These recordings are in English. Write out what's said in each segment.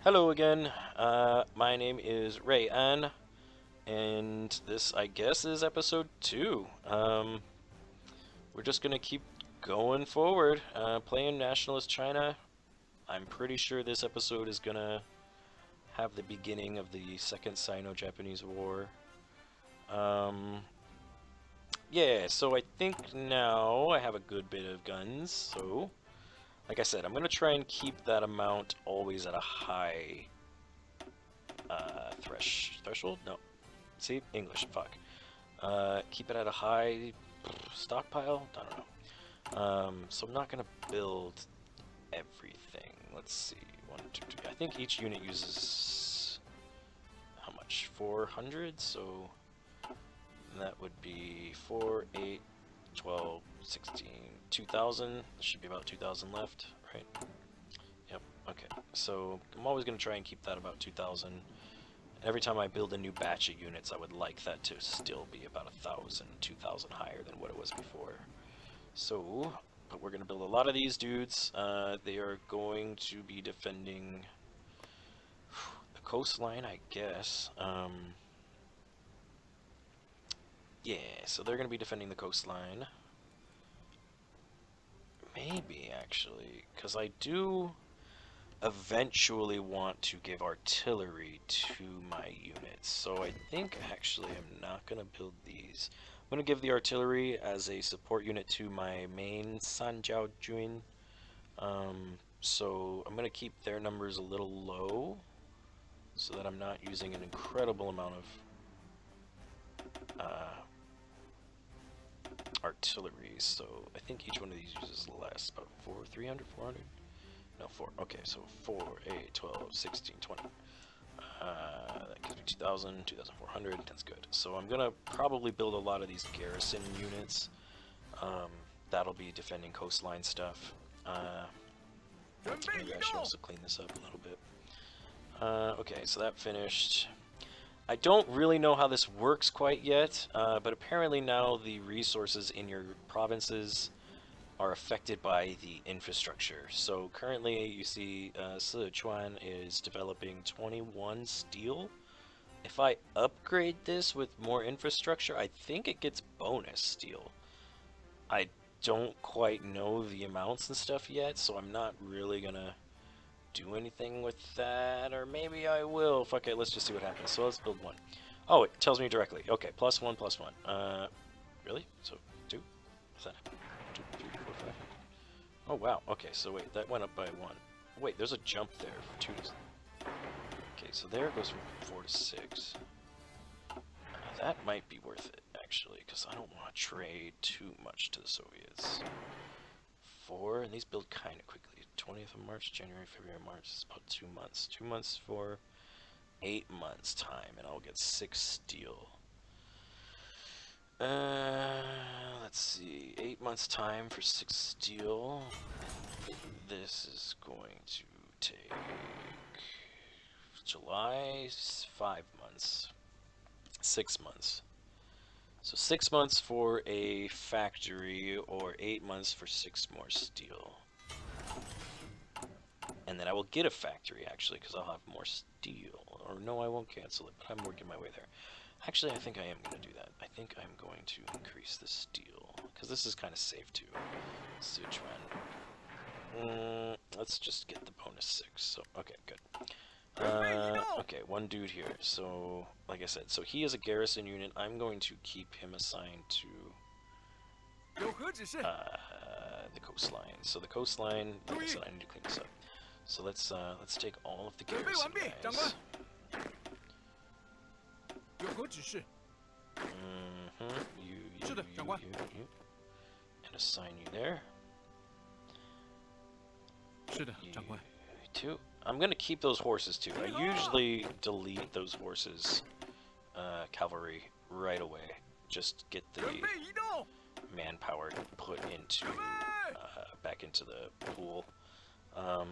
Hello again. My name is Ruian, and this, I guess, is episode 2. We're just gonna keep going forward, playing Nationalist China. I'm pretty sure this episode is gonna have the beginning of the Second Sino-Japanese War. Um, yeah, so I think now I have a good bit of guns, so... Like I said, I'm gonna try and keep that amount always at a high threshold? No. See? English, fuck. Keep it at a high stockpile? I don't know. So I'm not gonna build everything. Let's see. 1, 2, 3. I think each unit uses how much? 400? So that would be 4, 8, 12, 16, 2,000. There should be about 2,000 left, right? Yep, okay. So I'm always going to try and keep that about 2,000. Every time I build a new batch of units, I would like that to still be about 1,000, 2,000 higher than what it was before. So, but we're going to build a lot of these dudes. They are going to be defending the coastline, I guess. Yeah, so they're going to be defending the coastline. Maybe, actually, because I do eventually want to give artillery to my units. So I think, actually, I'm not going to build these. I'm going to give the artillery as a support unit to my main Sanjiao Juin. So I'm going to keep their numbers a little low so that I'm not using an incredible amount of artillery. So I think each one of these uses less, about 300, 400? No, 4. Okay, so 4, 8, 12, 16, 20. That gives me 2,000, 2,400. That's good. So I'm going to probably build a lot of these garrison units. That'll be defending coastline stuff. Maybe I should also clean this up a little bit. Okay, so that finished. I don't really know how this works quite yet, but apparently now the resources in your provinces are affected by the infrastructure. So currently you see Sichuan is developing 21 steel. If I upgrade this with more infrastructure, I think it gets bonus steel. I don't quite know the amounts and stuff yet, so I'm not really gonna do anything with that, or maybe I will. Fuck it, let's just see what happens. So let's build one. Oh, it tells me directly. Okay, +1, +1. Really? So 2? What's that? 2, 3, 4, 5. Oh wow. Okay, so wait, that went up by 1. Wait, there's a jump there for 2 to... Okay, so there it goes from 4 to 6. That might be worth it, actually, because I don't want to trade too much to the Soviets. 4, and these build kind of quickly. 20th of March, January, February, March. It's about 2 months. 2 months for 8 months time, and I'll get 6 steel. Let's see. 8 months time for 6 steel. This is going to take July, 5 months. 6 months. So 6 months for a factory, or 8 months for 6 more steel. And then I will get a factory, actually, because I'll have more steel. Or no, I won't cancel it, but I'm working my way there. Actually, I think I am going to do that. I think I'm going to increase the steel, because this is kind of safe, too. Sichuan. Let's just get the bonus 6. So, okay, good. Okay, one dude here. So, like I said, so he is a garrison unit. I'm going to keep him assigned to the coastline. So the coastline, like I said, I need to clean this up. So let's take all of the garrison guys. You. And assign you there. You too. I'm gonna keep those horses too. I usually delete those horses, cavalry, right away. Just get the manpower put into back into the pool.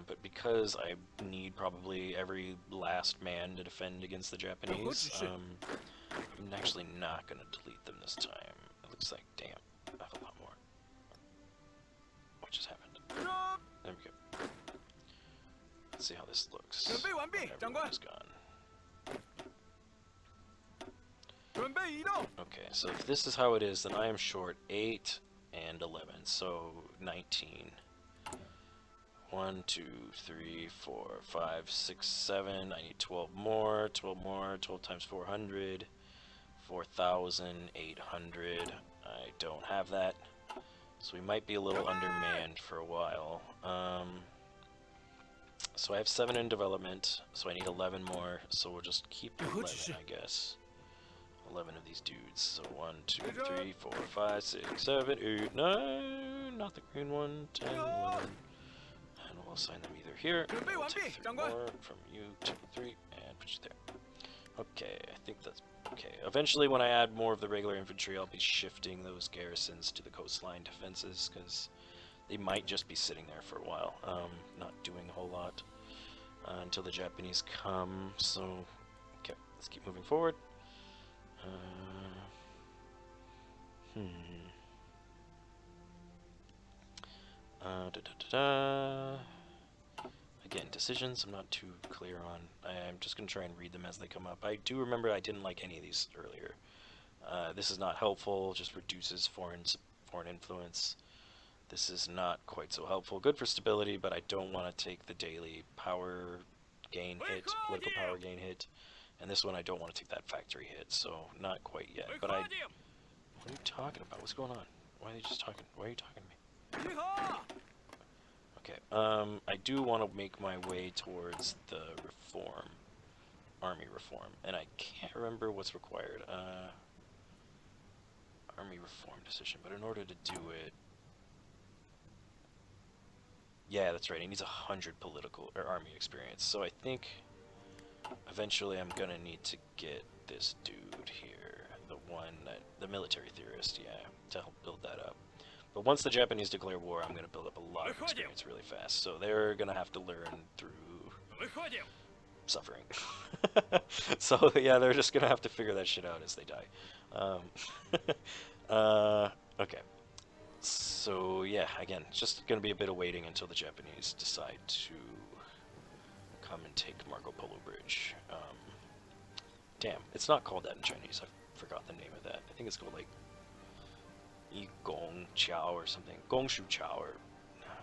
But because I need probably every last man to defend against the Japanese, I'm actually not gonna delete them this time. It looks like, damn, I have a lot more. What just happened? There we go. let's see how this looks. Everyone is gone. Okay, so if this is how it is, then I am short 8 and 11, so 19. 1, 2, 3, 4, 5, 6, 7. I need 12 more. 12 more. 12 times 400. 4,800. I don't have that, so we might be a little undermanned for a while. So I have 7 in development, so I need 11 more. So we'll just keep 11, I guess. 11 of these dudes. So 1, 2, 3, 4, 5, 6, 7, 8, 9. Not the green one. 10, 11. And we'll assign them either here. We'll take 3 more from you, 2, 3, and put you there. Okay, I think that's okay. Eventually, when I add more of the regular infantry, I'll be shifting those garrisons to the coastline defenses, because they might just be sitting there for a while, not doing a whole lot until the Japanese come. So, okay, let's keep moving forward. Again, decisions I'm not too clear on. I'm just going to try and read them as they come up. I do remember I didn't like any of these earlier. This is not helpful, just reduces foreign influence. This is not quite so helpful. Good for stability, but I don't want to take the daily power gain hit, political power gain hit. And this one I don't want to take that factory hit, so not quite yet. But what are you talking about? What's going on? Why are they just talking? Why are you talking to me? Okay, I do want to make my way towards the reform, army reform, and I can't remember what's required. Army reform decision, but in order to do it, yeah, that's right. He needs 100 political or army experience. So I think eventually I'm gonna need to get this dude here, the one that the military theorist, yeah, to help build that up. But once the Japanese declare war, I'm going to build up a lot of experience really fast. So they're going to have to learn through suffering. So yeah, they're just going to have to figure that shit out as they die. Okay. So yeah, again, it's just going to be a bit of waiting until the Japanese decide to come and take Marco Polo Bridge. Damn, it's not called that in Chinese. I forgot the name of that. I think it's called like Gong Chao or something. Gongshu Chao or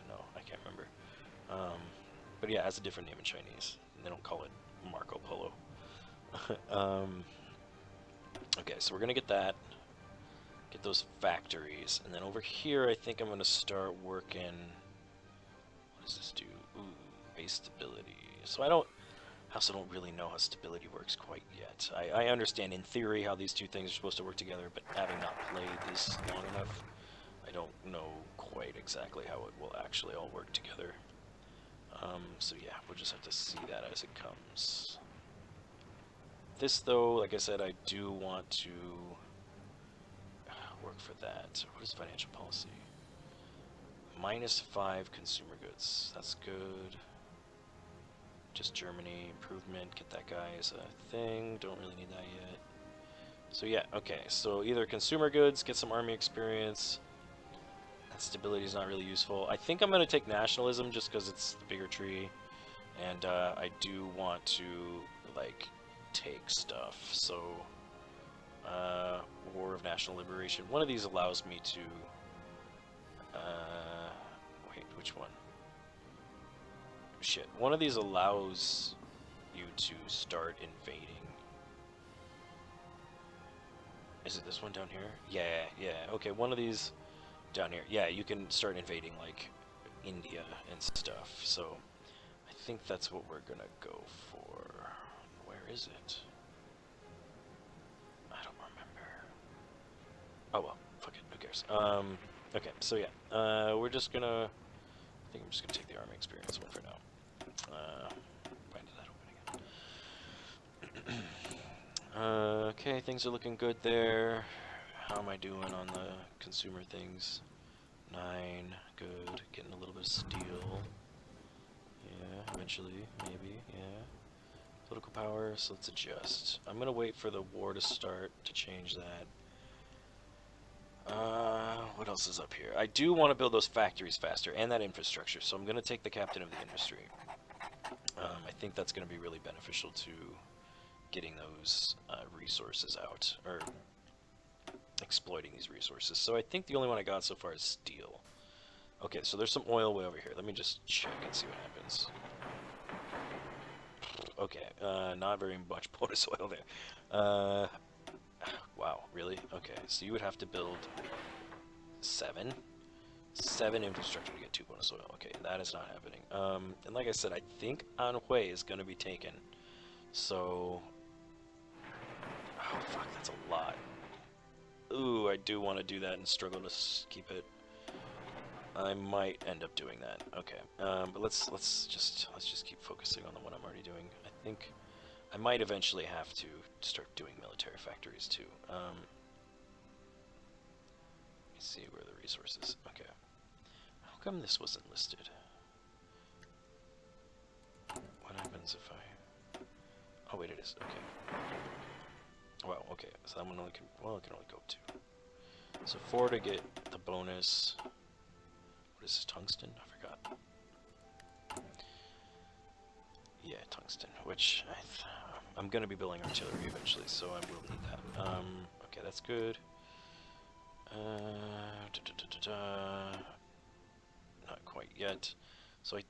no, I can't remember. But yeah, it has a different name in Chinese. They don't call it Marco Polo. Okay, so we're gonna get that. Get those factories, and then over here I think I'm gonna start working. What does this do? Ooh, base stability. So I also don't really know how stability works quite yet. I understand in theory how these two things are supposed to work together, but having not played this long enough, I don't know quite exactly how it will actually all work together. So yeah, we'll just have to see that as it comes. This though, like I said, I do want to work for that. What is financial policy? -5 consumer goods. That's good. Just Germany, improvement, get that guy as a thing, don't really need that yet. So yeah, okay, so either consumer goods, get some army experience, that stability is not really useful. I think I'm going to take nationalism just because it's the bigger tree, and I do want to, like, take stuff, so War of National Liberation. One of these allows me to, wait, which one? Shit, one of these allows you to start invading. Is it this one down here? Yeah, okay, one of these down here. Yeah, you can start invading, like, India and stuff, so I think that's what we're gonna go for. Where is it? I don't remember. Oh well, fuck it, who cares? Okay, so yeah, we're just gonna, I think I'm just gonna take the army experience one for now. Why did that open again? Okay, things are looking good there. How am I doing on the consumer things? 9, good. Getting a little bit of steel. Yeah, eventually, maybe, yeah. Political power, so let's adjust. I'm gonna wait for the war to start to change that. What else is up here? I do want to build those factories faster and that infrastructure, so I'm gonna take the captain of the industry. think that's going to be really beneficial to getting those resources out, or exploiting these resources. So I think the only one I got so far is steel. Okay, so there's some oil way over here. Let me just check and see what happens. Okay, not very much bonus oil there. Wow, really? Okay, so you would have to build 7 infrastructure to get 2 bonus oil. Okay, that is not happening. And like I said, I think Anhui is going to be taken. So, oh fuck, that's a lot. Ooh, I do want to do that and struggle to keep it. I might end up doing that. Okay, but let's just keep focusing on the one I'm already doing. I think I might eventually have to start doing military factories too. Let me see where the resources. Okay, how come this wasn't listed? What happens if I? Oh wait, it is. Okay. Wow. Okay, so that one only can. Well, it can only go 2. So 4 to get the bonus. What is this, tungsten? I forgot. Yeah, tungsten, which I'm going to be building artillery eventually, so I will need that. Okay, that's good. Not quite yet. So I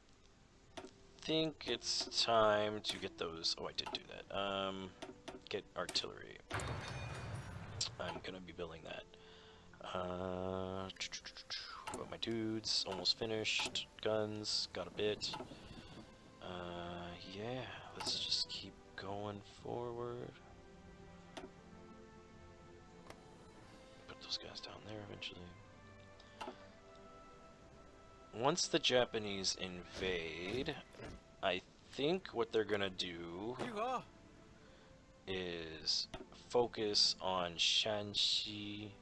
think it's time to get those. Oh, I did do that. Get artillery. I'm going to be building that. What about my dudes? Almost finished. Guns, got a bit. Yeah, let's just keep going forward. Put those guys down there eventually. Once the Japanese invade, I think what they're gonna do is focus on Shanxi.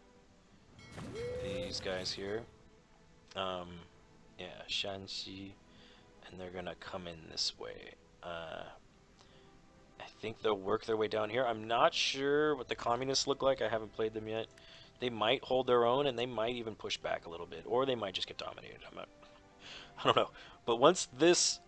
These guys here. Yeah, Shanxi, and they're gonna come in this way. I think they'll work their way down here. I'm not sure what the communists look like. I haven't played them yet. They might hold their own, and they might even push back a little bit, or they might just get dominated. I don't know. But once this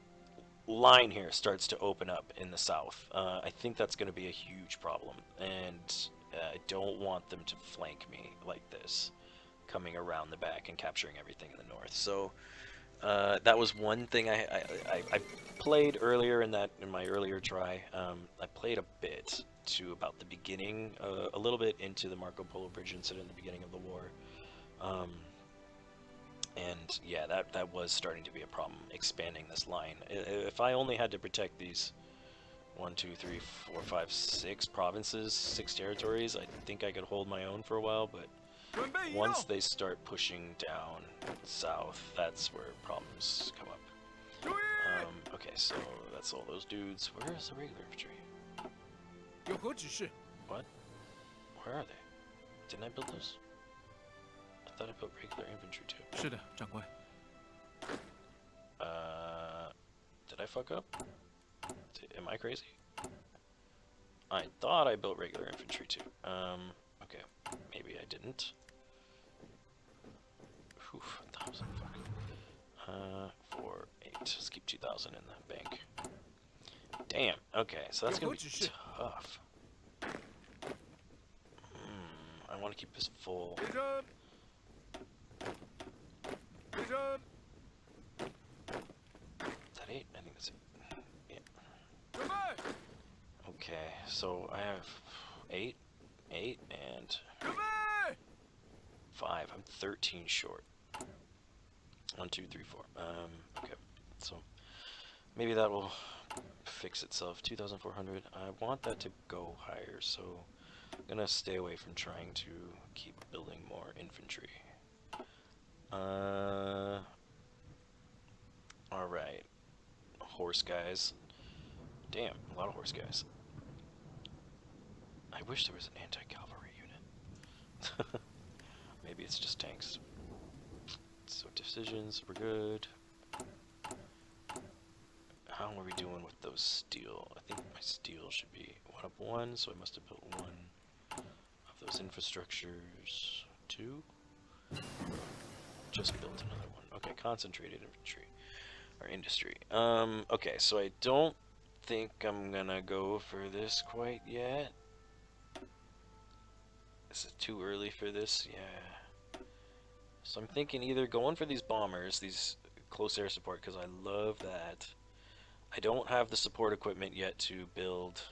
line here starts to open up in the south, I think that's going to be a huge problem, and I don't want them to flank me like this, coming around the back and capturing everything in the north. So that was one thing I played earlier in my earlier try. I played a bit to about the beginning, a little bit into the Marco Polo Bridge incident at the beginning of the war. And yeah, that was starting to be a problem, expanding this line. If I only had to protect these 1, 2, 3, 4, 5, 6 provinces, 6 territories, I think I could hold my own for a while, but once they start pushing down south, that's where problems come up. Okay, so that's all those dudes. Where is the regular infantry? What? Where are they? Didn't I build those? I thought I built regular infantry too. Did I fuck up? Am I crazy? I thought I built regular infantry too. Okay, maybe I didn't. Whew, 1,000, fuck. 4, 8. Let's keep 2,000 in the bank. Damn. Okay, so that's gonna be tough. I want to keep this full. Is that 8? I think that's 8. Yeah. Okay, so I have 8, and 5. I'm 13 short. 1, 2, 3, 4. Okay, so maybe that will fix itself. 2,400. I want that to go higher, so I'm gonna stay away from trying to keep building more infantry. Alright. Horse guys. Damn, a lot of horse guys. I wish there was an anti-cavalry unit. Maybe it's just tanks. So decisions, we're good. How are we doing with those steel? I think my steel should be 1 up 1, so I must have built 1 of those infrastructures. 2? Just built another one. Okay, concentrated infantry. Or industry. Okay, so I don't think I'm gonna go for this quite yet. Is it too early for this? Yeah. So I'm thinking either going for these bombers, these close air support, because I love that. I don't have the support equipment yet to build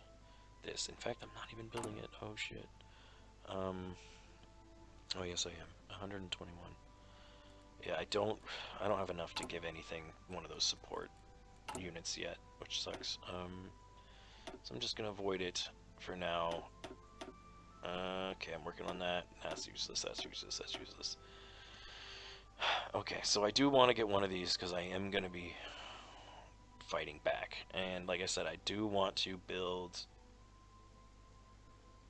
this. In fact, I'm not even building it. Oh shit. Oh yes I am. 121. Yeah, I don't have enough to give anything one of those support units yet, which sucks. So I'm just gonna avoid it for now. Okay, I'm working on that. That's useless, that's useless, that's useless. Okay, so I do want to get one of these because I am gonna be fighting back. And like I said, I do want to build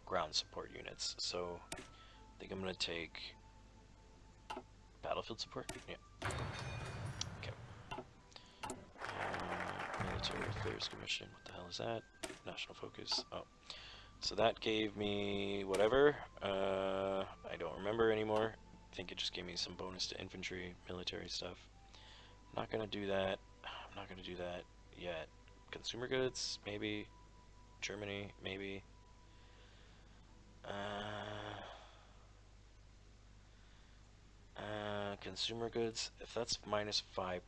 ground support units. So I think I'm gonna take battlefield support. Yeah. Okay. Military Affairs Commission. What the hell is that? National Focus. Oh. So that gave me whatever. I don't remember anymore. I think it just gave me some bonus to infantry, military stuff. I'm not gonna do that. I'm not gonna do that yet. Consumer goods, maybe. Germany, maybe. Consumer goods, if that's minus 5%,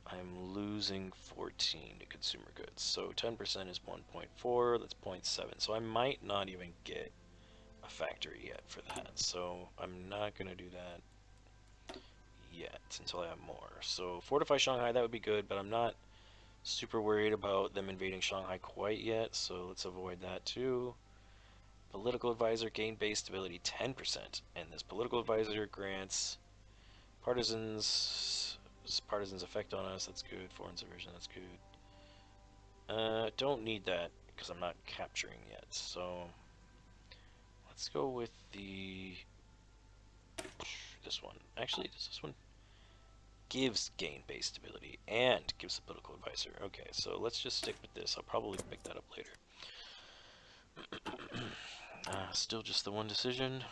I'm losing 14 to consumer goods. So 10% is 1.4, that's 0.7. So I might not even get a factory yet for that. So I'm not going to do that yet until I have more. So fortify Shanghai, that would be good, but I'm not super worried about them invading Shanghai quite yet. So let's avoid that too. Political advisor gain base stability 10%, and this political advisor grants partisans effect on us. That's good. Foreign subversion. That's good. Don't need that because I'm not capturing yet. So let's go with this one. Actually, does this one gives gain base stability and gives a political advisor? Okay, so let's just stick with this. I'll probably pick that up later. Still just the one decision.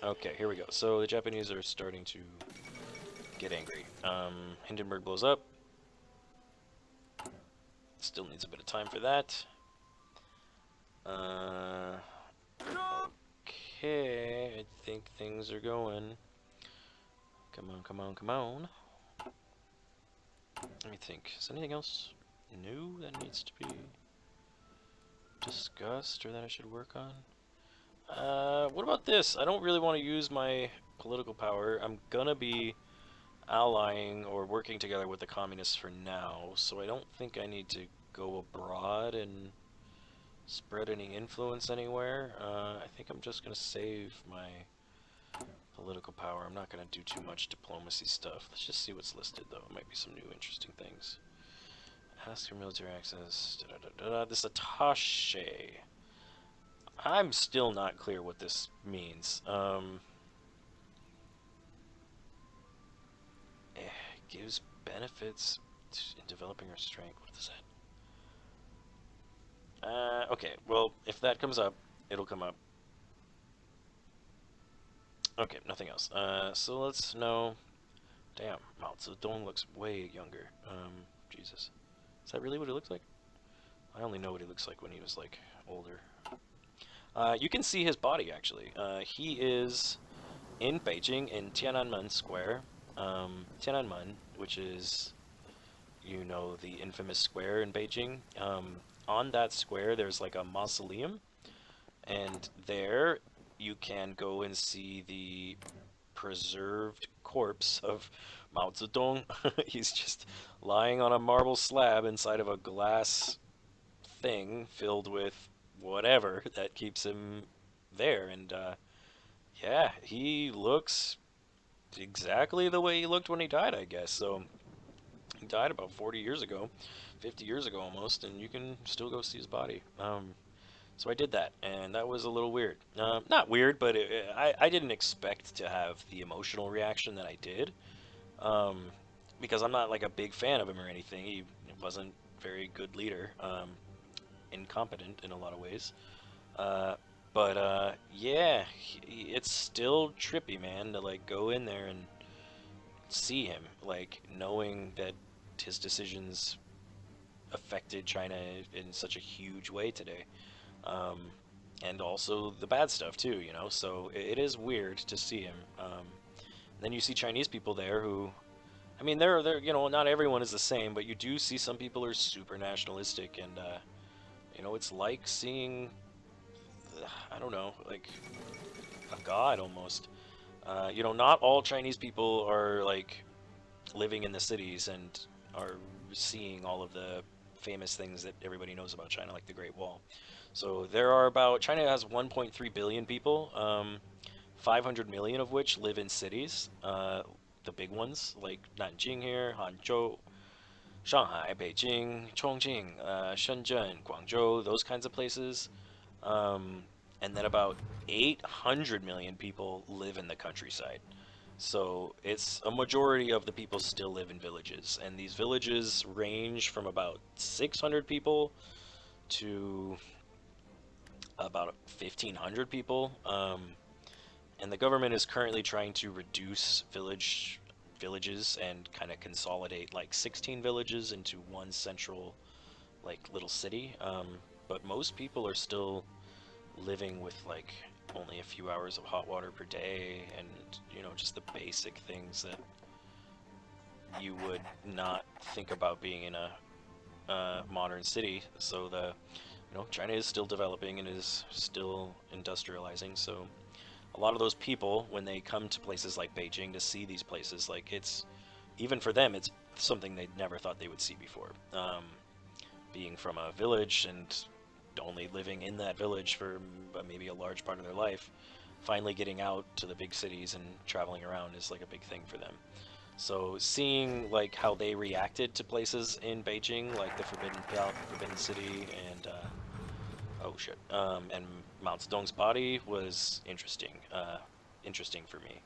Okay, here we go. So the Japanese are starting to get angry. Hindenburg blows up. Still needs a bit of time for that. Okay, I think things are going. Come on, come on, come on. Let me think. Is anything else new that needs to be discussed or that I should work on? What about this? I don't really want to use my political power. I'm gonna be allying or working together with the communists for now, so I don't think I need to go abroad and spread any influence anywhere. I think I'm just gonna save my political power. I'm not gonna do too much diplomacy stuff. Let's just see what's listed though. It might be some new interesting things. Ask for military access. This attaché. I'm still not clear what this means. Gives benefits in developing our strength. What is that? Okay, well, if that comes up, it'll come up. Okay, nothing else. So let's know. Damn, Mao Zedong looks way younger. Jesus. Is that really what he looks like? I only know what he looks like when he was, like, older. You can see his body, actually. He is in Beijing, in Tiananmen Square. Tiananmen, which is, you know, the infamous square in Beijing. On that square, there's, like, a mausoleum. And there, you can go and see the preserved corpse of Mao Zedong. He's just lying on a marble slab inside of a glass thing filled with whatever that keeps him there. And yeah, he looks exactly the way he looked when he died, I guess. So he died about 40 years ago, 50 years ago almost, and you can still go see his body. So I did that, and that was a little weird. Not weird, but I didn't expect to have the emotional reaction that I did, because I'm not like a big fan of him or anything. He wasn't very good leader, incompetent in a lot of ways. But yeah, it's still trippy, man, to like go in there and see him, like knowing that his decisions affected China in such a huge way today. Um, and also the bad stuff too, you know. So it is weird to see him. Then you see Chinese people there who, I mean, they're you know, not everyone is the same, but you do see some people are super nationalistic, and you know, it's like seeing, I don't know, like a god almost. You know, not all Chinese people are like living in the cities and are seeing all of the famous things that everybody knows about China, like the Great Wall. So there are about, China has 1.3 billion people, 500 million of which live in cities, the big ones like Nanjing here, Hangzhou, Shanghai, Beijing, Chongqing, Shenzhen, Guangzhou, those kinds of places. Um, and then about 800 million people live in the countryside. So it's a majority of the people still live in villages, and these villages range from about 600 people to about 1,500 people. And the government is currently trying to reduce villages and kind of consolidate like 16 villages into one central like little city. But most people are still living with like only a few hours of hot water per day, and you know, just the basic things that you would not think about being in a modern city. So the, you know, China is still developing and is still industrializing. So a lot of those people, when they come to places like Beijing to see these places, like it's, even for them, it's something they never thought they would see before. Being from a village and only living in that village for maybe a large part of their life, finally getting out to the big cities and traveling around is like a big thing for them. So seeing like how they reacted to places in Beijing, like the Forbidden City, and oh shit, and Mao Zedong's body was interesting. Interesting for me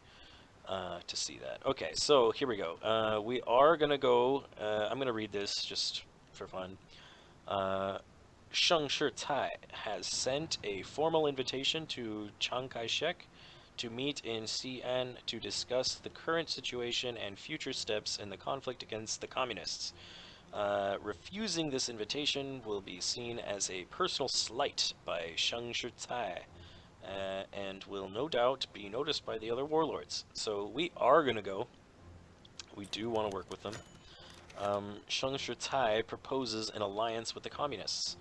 to see that. Okay, so here we go. We are gonna go. I'm gonna read this just for fun. Sheng Shicai has sent a formal invitation to Chiang Kai-shek to meet in Xi'an to discuss the current situation and future steps in the conflict against the communists. Refusing this invitation will be seen as a personal slight by Sheng Shicai, and will no doubt be noticed by the other warlords. So we are going to go. We do want to work with them. Sheng Shicai proposes an alliance with the communists.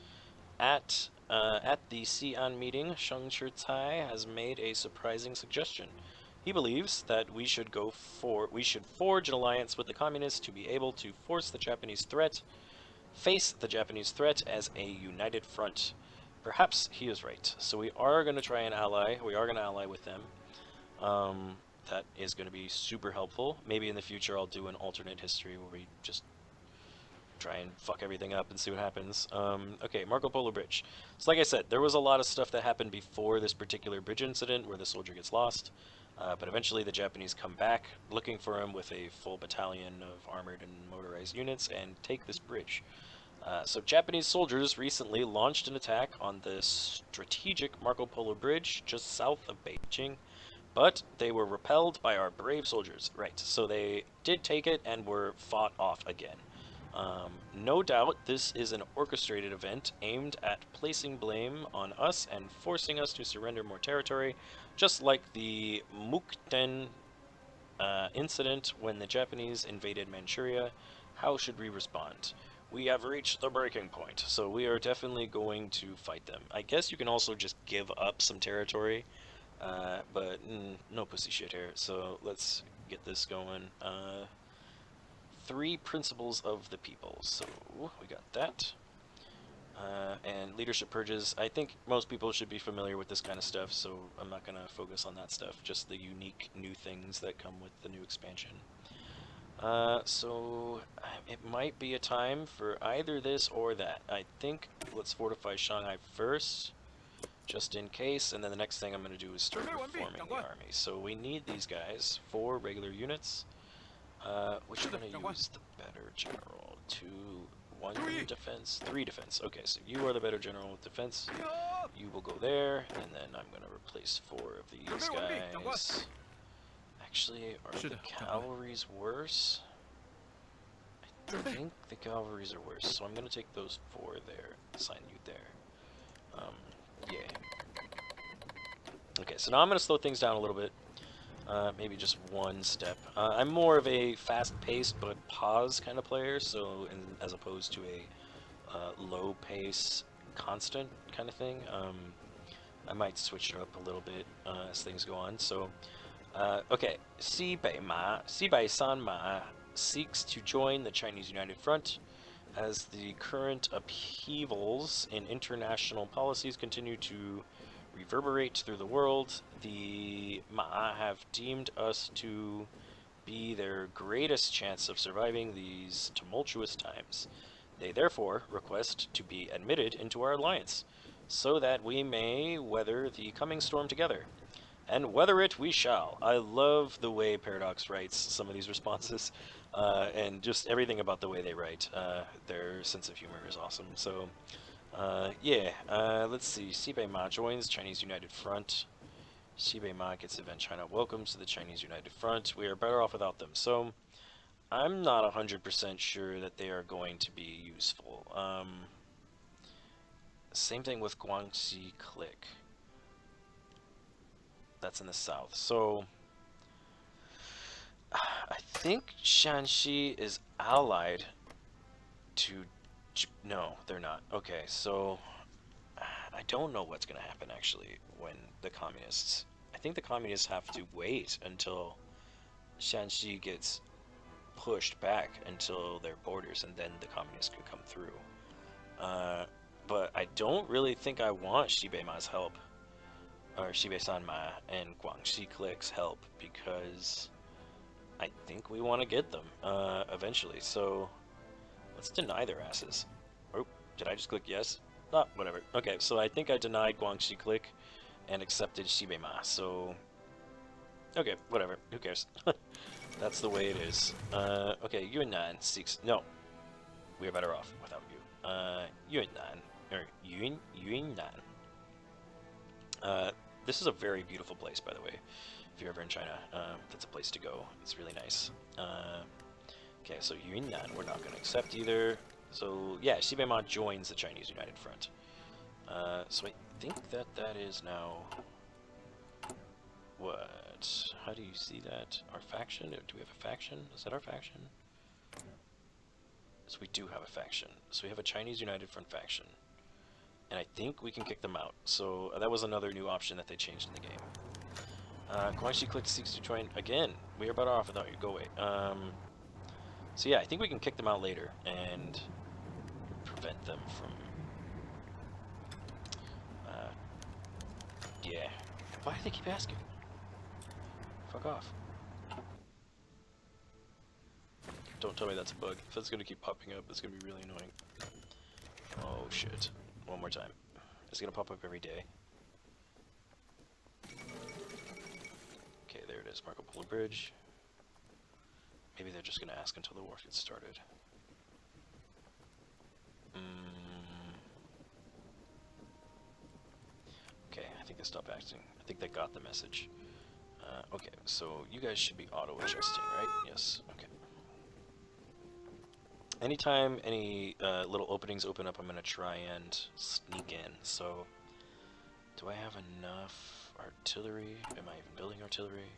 At the Xi'an meeting, Sheng Shicai has made a surprising suggestion. He believes that we should forge an alliance with the communists to be able to face the Japanese threat as a united front. Perhaps he is right. So we are going to try and ally. We are going to ally with them. That is going to be super helpful. Maybe in the future I'll do an alternate history where we just try and fuck everything up and see what happens. Okay, Marco Polo Bridge. So like I said, there was a lot of stuff that happened before this particular bridge incident where the soldier gets lost. But eventually the Japanese come back looking for him with a full battalion of armored and motorized units and take this bridge. So Japanese soldiers recently launched an attack on the strategic Marco Polo Bridge just south of Beijing, but they were repelled by our brave soldiers. Right, so they did take it and were fought off again. No doubt this is an orchestrated event aimed at placing blame on us and forcing us to surrender more territory, just like the Mukden incident when the Japanese invaded Manchuria. How should we respond? We have reached the breaking point, so we are definitely going to fight them. I guess you can also just give up some territory, but no pussy shit here, so let's get this going. 3 principles of the people, so we got that. And leadership purges, I think most people should be familiar with this kind of stuff, so I'm not going to focus on that stuff, just the unique new things that come with the new expansion. So it might be a time for either this or that. I think let's fortify Shanghai first, just in case, and then the next thing I'm going to do is start reforming the army. So we need these guys, 4 regular units. Which one to use the better general? 2, 1 defense, 3 defense. Okay, so you are the better general with defense. You will go there, and then I'm going to replace 4 of these guys. Actually, are the cavalries worse? I think the cavalries are worse, so I'm gonna take those 4 there, assign you there. Yeah. Okay, so now I'm gonna slow things down a little bit. Maybe just 1 step. I'm more of a fast-paced but pause kind of player, so as opposed to a low-pace, constant kind of thing. I might switch it up a little bit as things go on. So, okay, Sibei Sanma seeks to join the Chinese United Front as the current upheavals in international policies continue to reverberate through the world. The Ma have deemed us to be their greatest chance of surviving these tumultuous times. They therefore request to be admitted into our alliance, so that we may weather the coming storm together. And weather it we shall. I love the way Paradox writes some of these responses, and just everything about the way they write. Their sense of humor is awesome. So, yeah, let's see. Sibei Ma joins Chinese United Front. Sibei Ma gets event China welcomes to the Chinese United Front. We are better off without them. So, I'm not 100% sure that they are going to be useful. Same thing with Guangxi Click. That's in the south. So, I think Shanxi is allied to... No, they're not. Okay, so... I don't know what's going to happen, actually, when the communists... I think the communists have to wait until Shanxi gets pushed back until their borders, and then the communists could come through. But I don't really think I want Shibeima's help, or Shibei Sanma and Guangxi Click's help, because I think we want to get them eventually. So let's deny their asses. Oh, did I just click yes? Ah, whatever. Okay, so I think I denied Guangxi Click and accepted Shibei Ma. So okay, whatever. Who cares? That's the way it is. Okay, Yunnan seeks... No, we are better off without you. Yunnan, or Yunnan. This is a very beautiful place, by the way. If you're ever in China, that's a place to go. It's really nice. Okay, so Yunnan, we're not going to accept either. So, yeah, Xibei Ma joins the Chinese United Front. So I think that that is now... What? How do you see that? Our faction? Do we have a faction? Is that our faction? So we do have a faction. So we have a Chinese United Front faction. And I think we can kick them out. So that was another new option that they changed in the game. Guangxi Click seeks to join again. We are better off without you. Go away. So yeah, I think we can kick them out later and prevent them from... yeah. Why do they keep asking? Fuck off. Don't tell me that's a bug. If that's gonna keep popping up, it's gonna be really annoying. Oh shit. One more time. It's gonna pop up every day. Okay, there it is. Marco Polo Bridge. Maybe they're just gonna ask until the war gets started. Okay, I think they stopped acting. I think they got the message. Okay, so you guys should be auto-adjusting, right? Yes, okay. Anytime any little openings open up, I'm going to try and sneak in. So, do I have enough artillery? Am I even building artillery?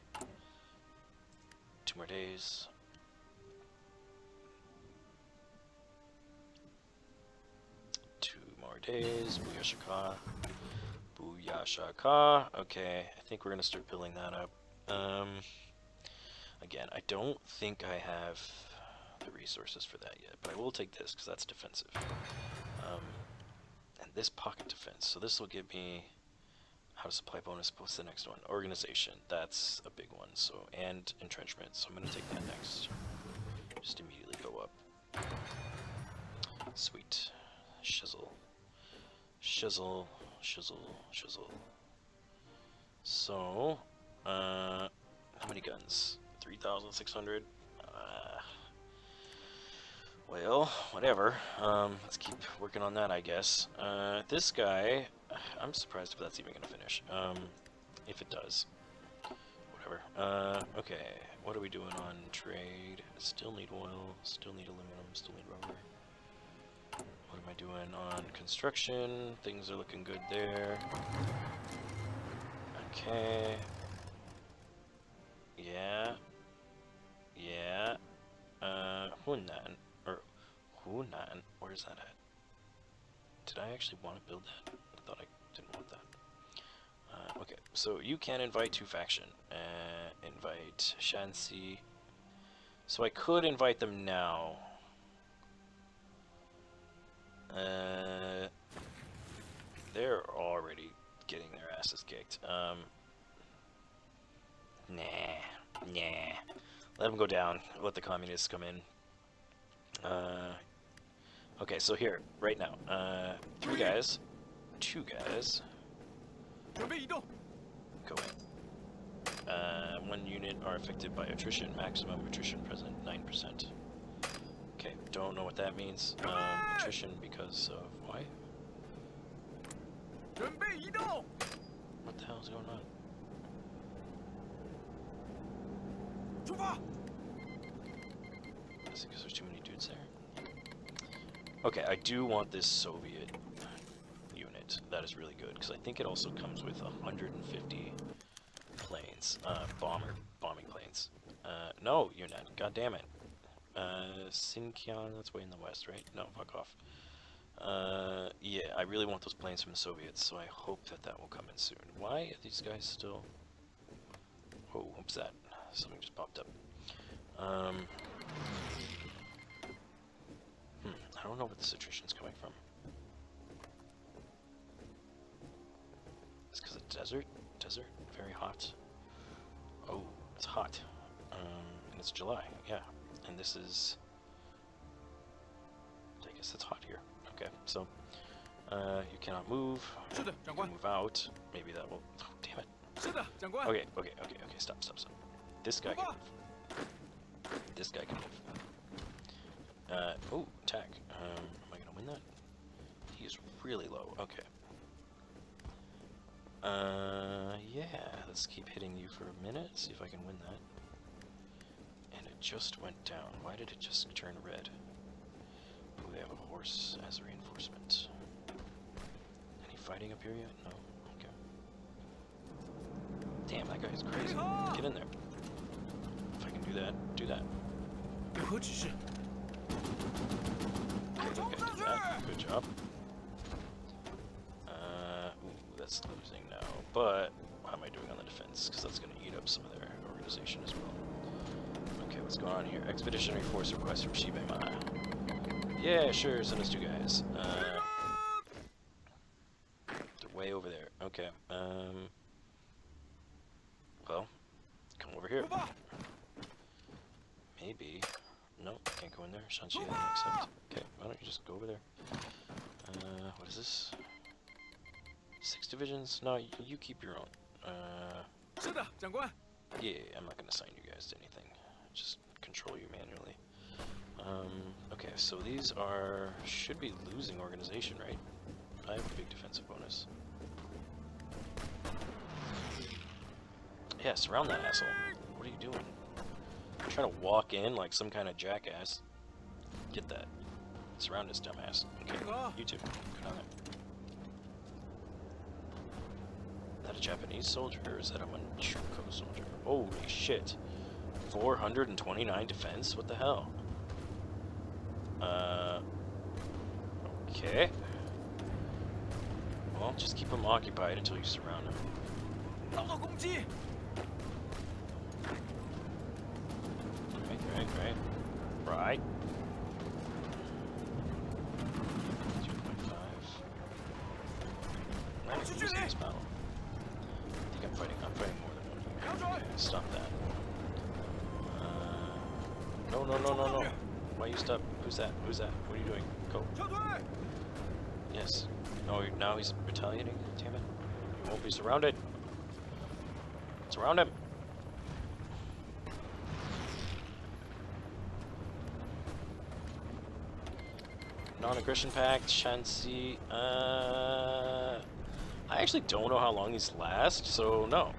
2 more days. Booyah Shaka. Booyah Shaka. Okay, I think we're going to start building that up. Again, I don't think I have the resources for that yet, but I will take this because that's defensive. And this pocket defense. So this will give me how to supply bonus. What's the next one? Organization. That's a big one. So, and entrenchment. So I'm going to take that next. Just immediately go up. Sweet. Shizzle. Shizzle. Shizzle. Shizzle. So, how many guns? 3,600. Well, whatever. Let's keep working on that, I guess. This guy, I'm surprised if that's even gonna finish. If it does, whatever. Okay, what are we doing on trade? Still need oil, still need aluminum, still need rubber. What am I doing on construction? Things are looking good there. Okay. Yeah. Yeah. Hunan. Or Hunan. Where's that at? Did I actually want to build that? I thought I didn't want that. Okay, so you can invite to faction. Invite Shanxi. So I could invite them now. They're already getting their asses kicked. Nah. Let them go down. Let the communists come in. Okay, so here, right now, 3 guys, 2 guys. Go in. 1 unit are affected by attrition. Maximum attrition present 9%. Okay, don't know what that means. Attrition because of why? What the hell is going on? Is it because there's too many dudes there? Okay, I do want this Soviet unit. That is really good, because I think it also comes with 150 planes. Bombing planes. No, Yunnan, god damn it. Xinjiang, that's way in the west, right? No, fuck off. Yeah, I really want those planes from the Soviets, so I hope that that will come in soon. Why are these guys still... Oh, what's that? Something just popped up. I don't know where this attrition's coming from. It's because of desert? Desert? Very hot. Oh, it's hot. And it's July, yeah. And this is... I guess it's hot here. Okay, so... you cannot move. You can move out. Maybe that will... Oh, damn it. Okay, stop. This guy can move. This guy can move. Oh, attack. Am I gonna win that? He is really low. Okay. Yeah, let's keep hitting you for a minute, see if I can win that. And it just went down. Why did it just turn red? Oh, they have a horse as a reinforcement. Any fighting up here yet? No. Okay. Damn, that guy's crazy. Get in there. If I can do that, do that. Okay, do that. Good job. Ooh, that's losing now. But how am I doing on the defense? Because that's going to eat up some of their organization as well. Okay, what's going on here? Expeditionary force request from Shibema. Yeah, sure, send us 2 guys. They're way over there. Okay, well, come over here. Maybe. No, can't go in there. Shanxi doesn't accept. Okay, why don't you just go over there? What is this? 6 divisions? No, you keep your own. Yeah, I'm not gonna assign you guys to anything. Just control you manually. Okay, so these are... should be losing organization, right? I have a big defensive bonus. Yeah, surround that asshole. What are you doing? You're trying to walk in like some kind of jackass. Get that. Surround his dumbass. Okay, you too. Good on it. Is that a Japanese soldier or is that a Manchukuo soldier? Holy shit. 429 defense? What the hell? Okay. Well, just keep him occupied until you surround him. Right. 2.5. I'm losing this battle. I think I'm fighting more than one here. Okay, stop that. No. Why you stop? Who's that? What are you doing? Go. Yes. No, now he's retaliating. Damn it. You won't be surrounded. Surround him. Non-aggression pact, Shanxi. I actually don't know how long these last, so no.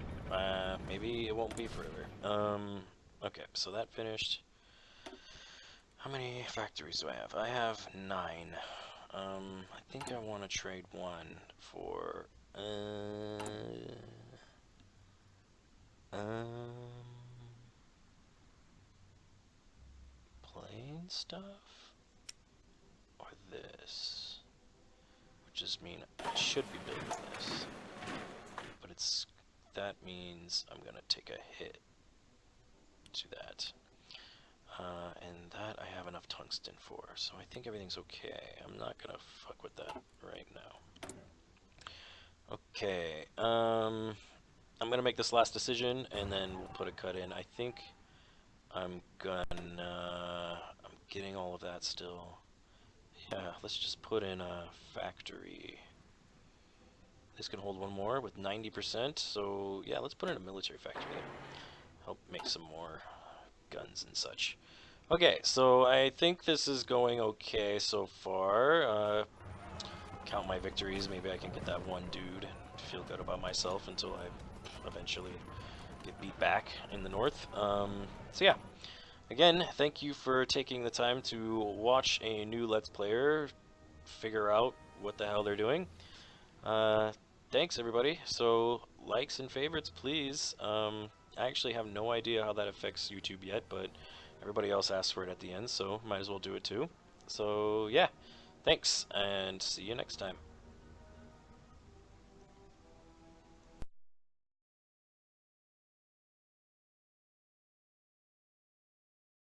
maybe it won't be forever. Okay, so that finished. How many factories do I have? I have 9. I think I want to trade one for, plain stuff? Or this? Which is mean I should be building this. But that means I'm gonna take a hit to that. And that I have enough tungsten for, so I think everything's okay. I'm not gonna fuck with that right now. Okay, I'm gonna make this last decision, and then we'll put a cut in. I think I'm getting all of that still. Yeah, let's just put in a factory. This can hold one more with 90%, so yeah, let's put in a military factory there. Help make some more guns and such. Okay, so I think this is going okay so far. Count my victories. Maybe I can get that one dude and feel good about myself until I eventually get beat back in the north. So yeah, again, thank you for taking the time to watch a new Let's Player figure out what the hell they're doing. Thanks everybody. So likes and favorites, please. I actually have no idea how that affects YouTube yet, but everybody else asked for it at the end, so might as well do it too. So yeah, thanks, and see you next time.